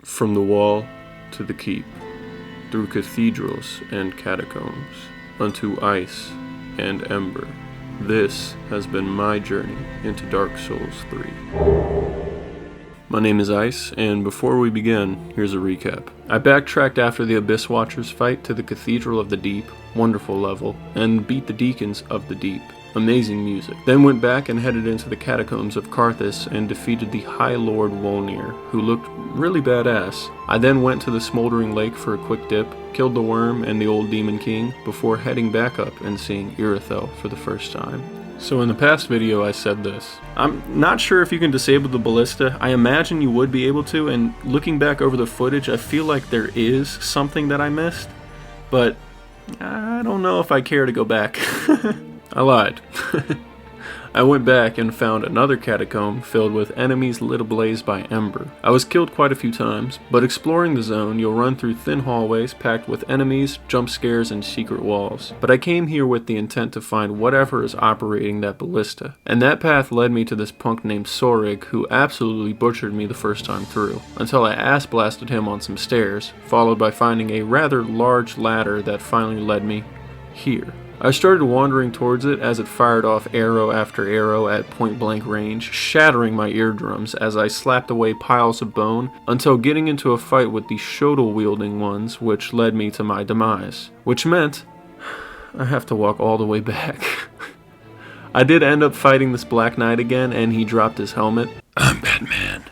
From the wall to the keep, through cathedrals and catacombs, unto ice and ember, this has been my journey into Dark Souls 3. My name is Ice, and before we begin, here's a recap. I backtracked after the Abyss Watchers fight to the Cathedral of the Deep, wonderful level, and beat the Deacons of the Deep. Amazing music. Then went back and headed into the catacombs of Carthus and defeated the High Lord Wolnir, who looked really badass. I then went to the Smouldering Lake for a quick dip, killed the worm and the old Demon King, before heading back up and seeing Irithyll for the first time. So in the past video I said this. I'm not sure if you can disable the ballista. I imagine you would be able to, and looking back over the footage I feel like there is something that I missed, but I don't know if I care to go back. I lied. I went back and found another catacomb filled with enemies lit ablaze by Ember. I was killed quite a few times, but exploring the zone, you'll run through thin hallways packed with enemies, jump scares, and secret walls. But I came here with the intent to find whatever is operating that ballista. And that path led me to this punk named Sorig, who absolutely butchered me the first time through, until I ass blasted him on some stairs, followed by finding a rather large ladder that finally led me here. I started wandering towards it as it fired off arrow after arrow at point-blank range, shattering my eardrums as I slapped away piles of bone until getting into a fight with the shottle-wielding ones, which led me to my demise. Which meant I have to walk all the way back. I did end up fighting this Black Knight again, and he dropped his helmet. I'm Batman.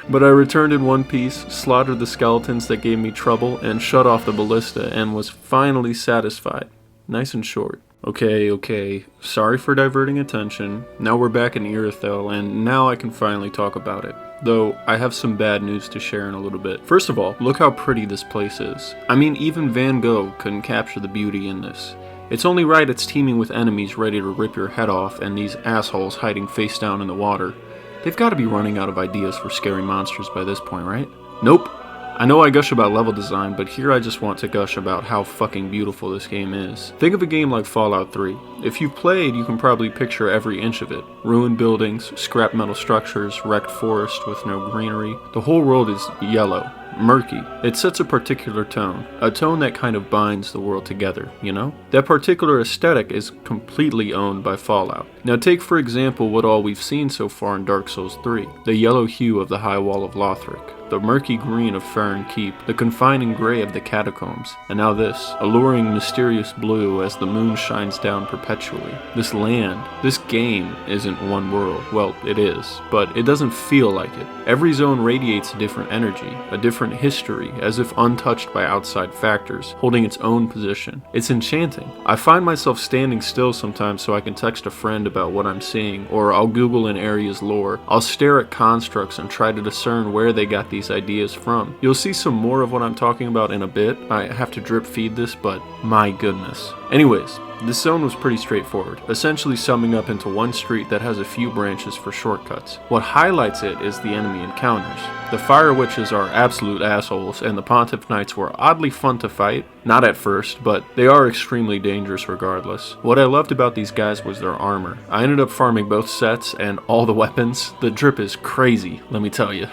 But I returned in one piece, slaughtered the skeletons that gave me trouble, and shut off the ballista, and was finally satisfied. Nice and short. Okay, sorry for diverting attention. Now we're back in Irithyll, and now I can finally talk about it. Though, I have some bad news to share in a little bit. First of all, look how pretty this place is. I mean, even Van Gogh couldn't capture the beauty in this. It's only right it's teeming with enemies ready to rip your head off, and these assholes hiding face down in the water. They've got to be running out of ideas for scary monsters by this point, right? Nope. I know I gush about level design, but here I just want to gush about how fucking beautiful this game is. Think of a game like Fallout 3. If you've played, you can probably picture every inch of it. Ruined buildings, scrap metal structures, wrecked forest with no greenery. The whole world is yellow, murky. It sets a particular tone, a tone that kind of binds the world together, you know? That particular aesthetic is completely owned by Fallout. Now take for example what all we've seen so far in Dark Souls 3. The yellow hue of the High Wall of Lothric, the murky green of Farron Keep, the confining gray of the catacombs, and now this, alluring mysterious blue as the moon shines down perpetually. This land, this game isn't one world. Well, it is, but it doesn't feel like it. Every zone radiates a different energy, a different history, as if untouched by outside factors, holding its own position. It's enchanting. I find myself standing still sometimes so I can text a friend about what I'm seeing, or I'll Google an area's lore. I'll stare at constructs and try to discern where they got these ideas from. You'll see some more of what I'm talking about in a bit. I have to drip feed this, but my goodness. Anyways, this zone was pretty straightforward, essentially summing up into one street that has a few branches for shortcuts. What highlights it is the enemy encounters. The Fire Witches are absolute assholes, and the Pontiff Knights were oddly fun to fight. Not at first, but they are extremely dangerous regardless. What I loved about these guys was their armor. I ended up farming both sets and all the weapons. The drip is crazy, let me tell you.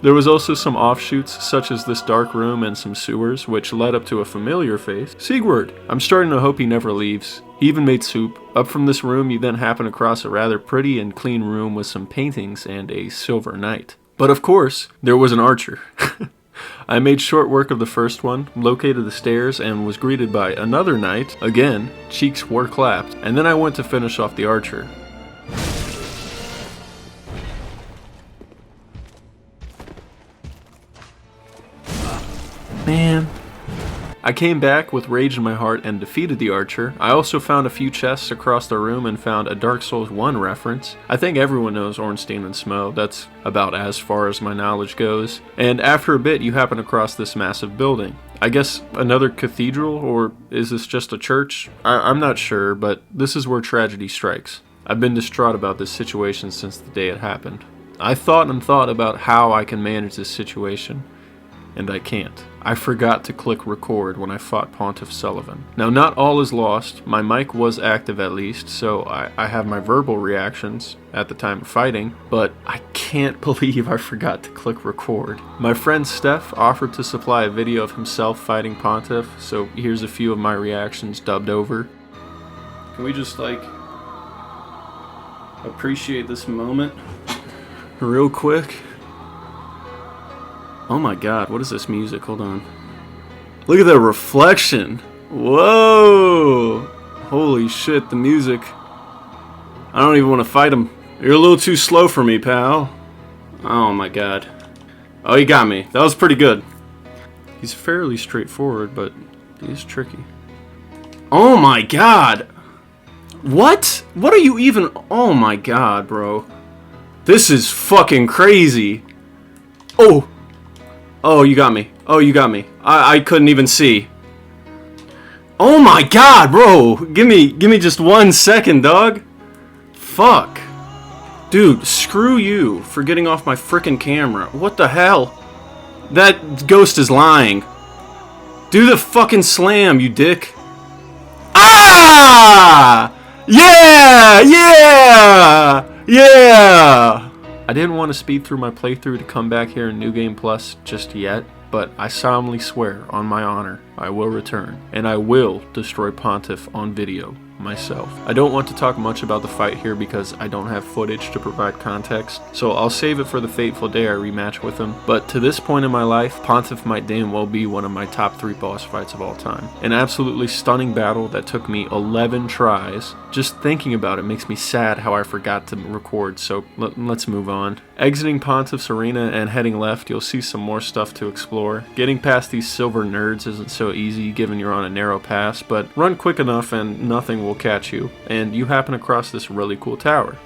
There was also some offshoots, such as this dark room and some sewers, which led up to a familiar face, Sigurd. I'm starting to hope he never leaves. He even made soup. Up from this room, you then happen across a rather pretty and clean room with some paintings and a silver knight. But of course, there was an archer. I made short work of the first one, located the stairs, and was greeted by another knight. Again, cheeks were clapped, and then I went to finish off the archer. Man. I came back with rage in my heart and defeated the archer. I also found a few chests across the room and found a Dark Souls 1 reference. I think everyone knows Ornstein and Smo. That's about as far as my knowledge goes. And after a bit, you happen across this massive building. I guess another cathedral, or is this just a church? I'm not sure, but this is where tragedy strikes. I've been distraught about this situation since the day it happened. I thought and thought about how I can manage this situation. and I can't. I forgot to click record when I fought Pontiff Sulyvahn. Now, not all is lost. My mic was active at least, so I have my verbal reactions at the time of fighting, but I can't believe I forgot to click record. My friend Steph offered to supply a video of himself fighting Pontiff, so here's a few of my reactions dubbed over. Can we just, like, appreciate this moment real quick? Oh my god, what is this music? Hold on. Look at that reflection! Whoa! Holy shit, the music. I don't even want to fight him. You're a little too slow for me, pal. Oh my god. Oh, he got me. That was pretty good. He's fairly straightforward, but he is tricky. Oh my god! What? What are you even... Oh my god, bro. This is fucking crazy. Oh! Oh, you got me. Oh, you got me. I couldn't even see. Oh my god, bro! Give me just 1 second, dog. Fuck. Dude, screw you for getting off my frickin' camera. What the hell? That ghost is lying. Do the fucking slam, you dick. Ah! Yeah! Yeah! Yeah! I didn't want to speed through my playthrough to come back here in New Game Plus just yet, but I solemnly swear on my honor I will return, and I will destroy Pontiff on video myself. I don't want to talk much about the fight here because I don't have footage to provide context, so I'll save it for the fateful day I rematch with him, but to this point in my life, Pontiff might damn well be one of my top 3 boss fights of all time. An absolutely stunning battle that took me 11 tries. Just thinking about it makes me sad how I forgot to record, so let's move on. Exiting Pontiff's arena and heading left, you'll see some more stuff to explore. Getting past these silver nerds isn't so easy given you're on a narrow pass, but run quick enough and nothing will catch you, and you happen across this really cool tower.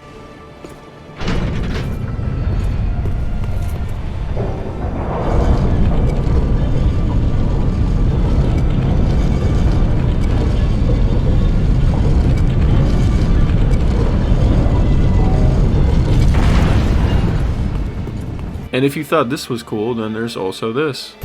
And if you thought this was cool, then there's also this.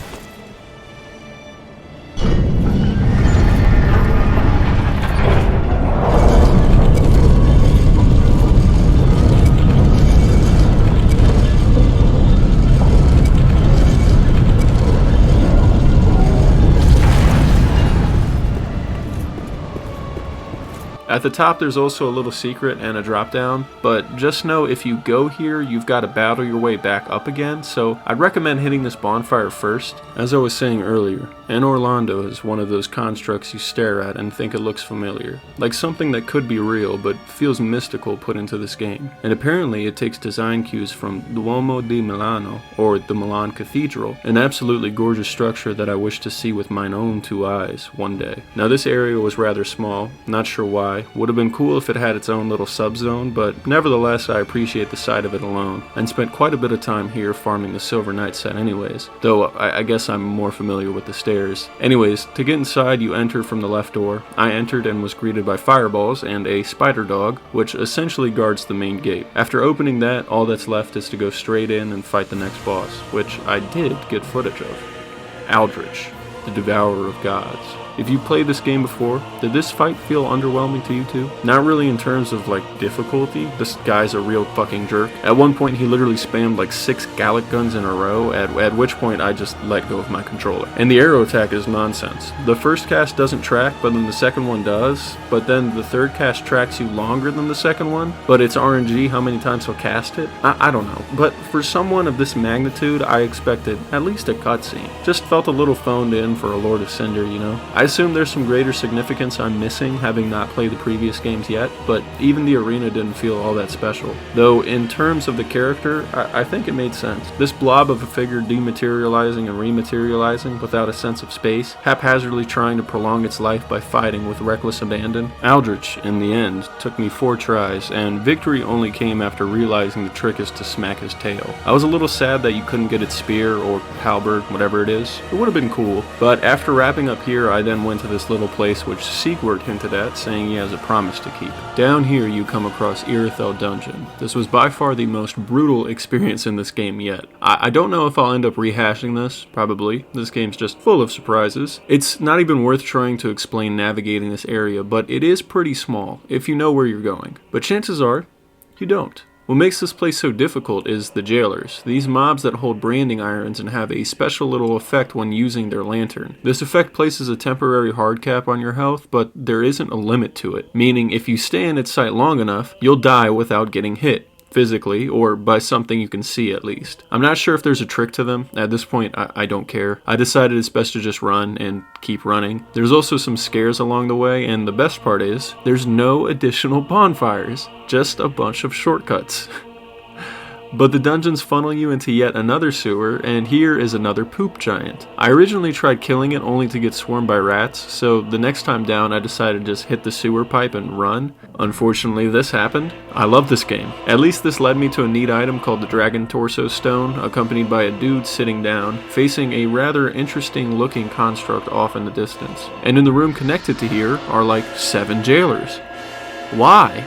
At the top there's also a little secret and a drop down, but just know if you go here you've got to battle your way back up again, so I'd recommend hitting this bonfire first. As I was saying earlier, Anor Londo is one of those constructs you stare at and think it looks familiar, like something that could be real but feels mystical put into this game. And apparently it takes design cues from Duomo di Milano, or the Milan Cathedral, an absolutely gorgeous structure that I wish to see with mine own 2 eyes one day. Now this area was rather small, not sure why. Would have been cool if it had its own little subzone, but nevertheless I appreciate the sight of it alone, and spent quite a bit of time here farming the Silver Knight set anyways, though I guess I'm more familiar with the stairs. Anyways, to get inside you enter from the left door. I entered and was greeted by fireballs and a spider dog, which essentially guards the main gate. After opening that, all that's left is to go straight in and fight the next boss, which I did get footage of. Aldrich, the Devourer of Gods. If you played this game before, did this fight feel underwhelming to you too? Not really in terms of like difficulty, this guy's a real fucking jerk. At one point he literally spammed like 6 Gallic guns in a row, at which point I just let go of my controller. And the arrow attack is nonsense. The first cast doesn't track, but then the second one does, but then the third cast tracks you longer than the second one, but it's RNG how many times he'll cast it. I don't know, but for someone of this magnitude I expected at least a cutscene. Just felt a little phoned in for a Lord of Cinder, you know? I assume there's some greater significance I'm missing having not played the previous games yet, but even the arena didn't feel all that special. Though in terms of the character, I think it made sense. This blob of a figure dematerializing and rematerializing without a sense of space, haphazardly trying to prolong its life by fighting with reckless abandon. Aldrich, in the end, took me 4 tries, and victory only came after realizing the trick is to smack his tail. I was a little sad that you couldn't get its spear or halberd, whatever it is. It would have been cool, but after wrapping up here I then then went to this little place which Siegward hinted at, saying he has a promise to keep. Down here you come across Irithyll Dungeon. This was by far the most brutal experience in this game yet. I don't know if I'll end up rehashing this, probably. This game's just full of surprises. It's not even worth trying to explain navigating this area, but it is pretty small, if you know where you're going. But chances are, you don't. What makes this place so difficult is the jailers, these mobs that hold branding irons and have a special little effect when using their lantern. This effect places a temporary hard cap on your health, but there isn't a limit to it, meaning if you stay in its sight long enough, you'll die without getting hit. Physically, or by something you can see at least. I'm not sure if there's a trick to them. At this point, I don't care. I decided it's best to just run and keep running. There's also some scares along the way, and the best part is, there's no additional bonfires, just a bunch of shortcuts. But the dungeons funnel you into yet another sewer, and here is another poop giant. I originally tried killing it only to get swarmed by rats, so the next time down I decided to just hit the sewer pipe and run. Unfortunately, this happened. I love this game. At least this led me to a neat item called the Dragon Torso Stone, accompanied by a dude sitting down, facing a rather interesting looking construct off in the distance. And in the room connected to here are like 7 jailers. Why?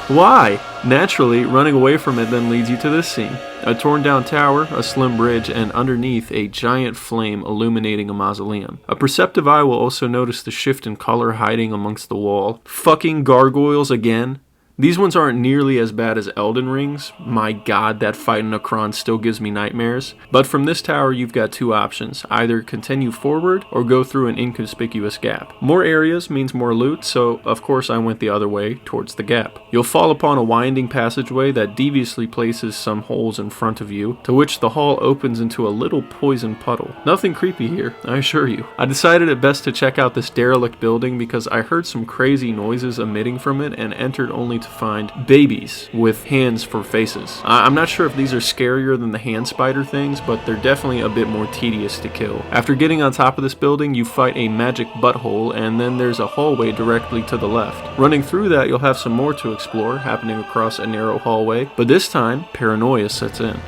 Why? Naturally, running away from it then leads you to this scene. A torn down tower, a slim bridge, and underneath a giant flame illuminating a mausoleum. A perceptive eye will also notice the shift in color hiding amongst the wall. Fucking gargoyles again. These ones aren't nearly as bad as Elden Ring's. My god, that fight in Necron still gives me nightmares. But from this tower you've got 2 options. Either continue forward or go through an inconspicuous gap. More areas means more loot, so of course I went the other way, towards the gap. You'll fall upon a winding passageway that deviously places some holes in front of you, to which the hall opens into a little poison puddle. Nothing creepy here, I assure you. I decided it best to check out this derelict building because I heard some crazy noises emitting from it and entered only to find babies with hands for faces. I'm not sure if these are scarier than the hand spider things, but they're definitely a bit more tedious to kill. After getting on top of this building, you fight a magic butthole, and then there's a hallway directly to the left. Running through that, you'll have some more to explore, happening across a narrow hallway, but this time, paranoia sets in.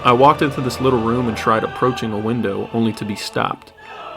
I walked into this little room and tried approaching a window, only to be stopped.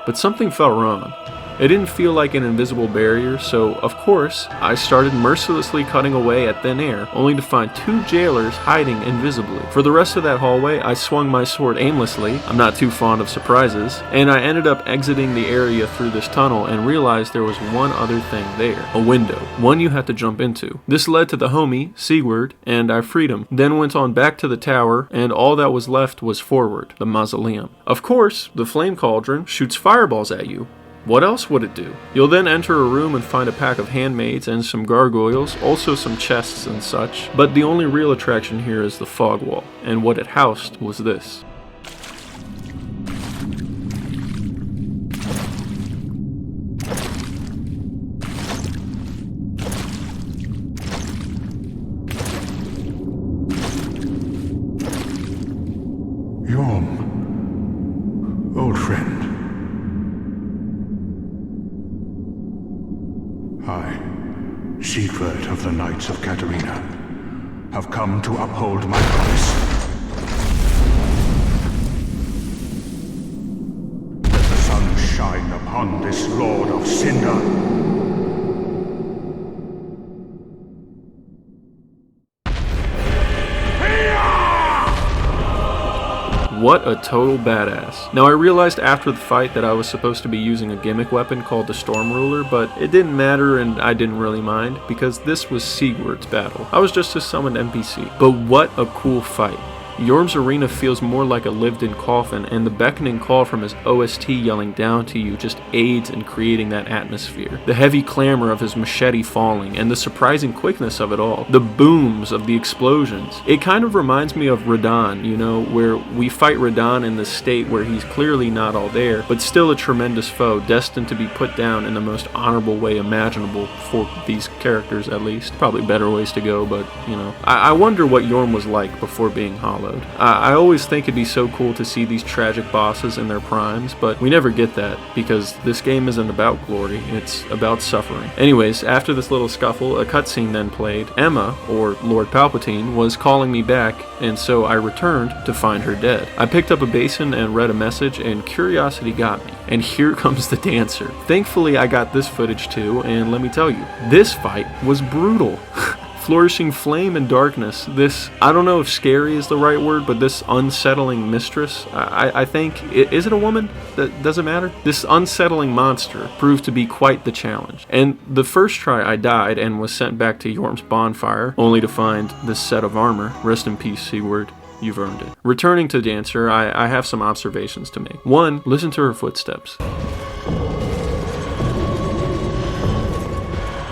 But something felt wrong. It didn't feel like an invisible barrier, so of course, I started mercilessly cutting away at thin air, only to find 2 jailers hiding invisibly. For the rest of that hallway, I swung my sword aimlessly, I'm not too fond of surprises, and I ended up exiting the area through this tunnel and realized there was one other thing there. A window. One you had to jump into. This led to the homie, Siegward, and I freed him. Then went on back to the tower, and all that was left was forward, the mausoleum. Of course, the flame cauldron shoots fireballs at you. What else would it do? You'll then enter a room and find a pack of handmaids and some gargoyles, also some chests and such, but the only real attraction here is the fog wall, and what it housed was this. Yhorm, old friend. I, Siegward of the Knights of Catarina, have come to uphold my promise. Let the sun shine upon this Lord of Cinder. What a total badass. Now I realized after the fight that I was supposed to be using a gimmick weapon called the Storm Ruler, but it didn't matter and I didn't really mind, because this was Siegward's battle. I was just a summoned NPC. But what a cool fight. Yhorm's arena feels more like a lived-in coffin, and the beckoning call from his OST yelling down to you just aids in creating that atmosphere. The heavy clamor of his machete falling, and the surprising quickness of it all. The booms of the explosions. It kind of reminds me of Radahn, you know, where we fight Radahn in this state where he's clearly not all there, but still a tremendous foe, destined to be put down in the most honorable way imaginable for these characters at least. Probably better ways to go, but, you know. I wonder what Yhorm was like before being hollow. reload. I always think it'd be so cool to see these tragic bosses in their primes, but we never get that because this game isn't about glory, it's about suffering. Anyways, after this little scuffle, a cutscene then played. Emma, or Lord Palpatine, was calling me back, and so I returned to find her dead. I picked up a basin and read a message, and curiosity got me. And here comes the dancer. Thankfully, I got this footage too, and let me tell you, this fight was brutal. Flourishing flame and darkness, this, I don't know if scary is the right word, but this unsettling mistress, I think, is it a woman? That doesn't matter? This unsettling monster proved to be quite the challenge. And the first try I died and was sent back to Yhorm's bonfire, only to find this set of armor. Rest in peace, Seaward. You've earned it. Returning to Dancer, I have some observations to make. One, listen to her footsteps.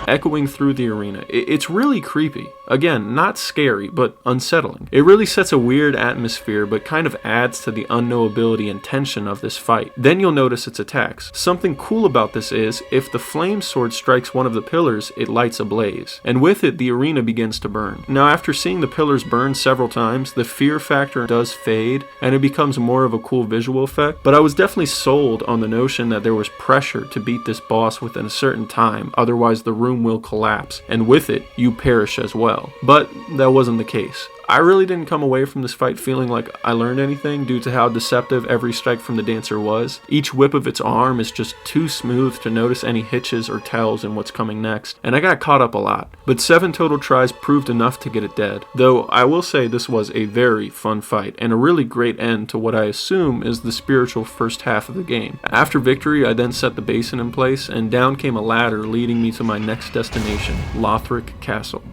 Echoing through the arena. It's really creepy. Again, not scary, but unsettling. It really sets a weird atmosphere, but kind of adds to the unknowability and tension of this fight. Then you'll notice its attacks. Something cool about this is, if the flame sword strikes one of the pillars, it lights a blaze. And with it, the arena begins to burn. Now, after seeing the pillars burn several times, the fear factor does fade, and it becomes more of a cool visual effect. But I was definitely sold on the notion that there was pressure to beat this boss within a certain time, otherwise the room will collapse, and with it, you perish as well. But that wasn't the case. I really didn't come away from this fight feeling like I learned anything due to how deceptive every strike from the dancer was. Each whip of its arm is just too smooth to notice any hitches or tells in what's coming next, and I got caught up a lot. But 7 total tries proved enough to get it dead. Though I will say this was a very fun fight, and a really great end to what I assume is the spiritual first half of the game. After victory, I then set the basin in place, and down came a ladder leading me to my next destination, Lothric Castle.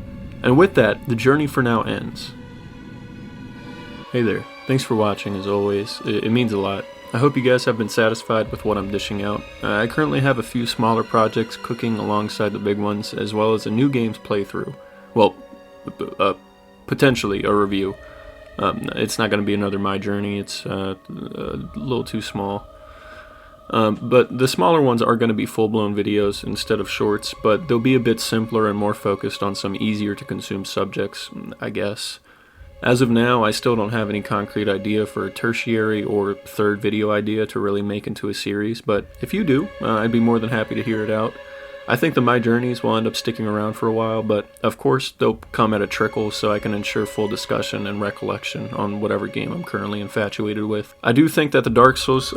And with that, the journey for now ends. Hey there, thanks for watching as always, it means a lot. I hope you guys have been satisfied with what I'm dishing out. I currently have a few smaller projects cooking alongside the big ones, as well as a new games playthrough. Well, potentially a review. It's not going to be another My Journey, it's a little too small. But the smaller ones are going to be full-blown videos instead of shorts, but they'll be a bit simpler and more focused on some easier to consume subjects, I guess. As of now, I still don't have any concrete idea for a tertiary or third video idea to really make into a series, but if you do, I'd be more than happy to hear it out. I think the My Journeys will end up sticking around for a while, but of course they'll come at a trickle so I can ensure full discussion and recollection on whatever game I'm currently infatuated with. I do think that the Dark Souls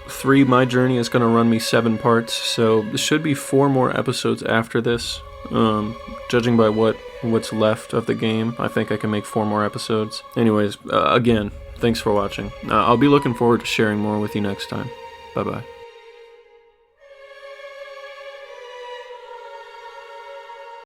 3 My Journey is going to run me 7 parts, so there should be 4 more episodes after this. Judging by what's left of the game, I think I can make 4 more episodes. Anyways, again, thanks for watching. I'll be looking forward to sharing more with you next time. Bye-bye.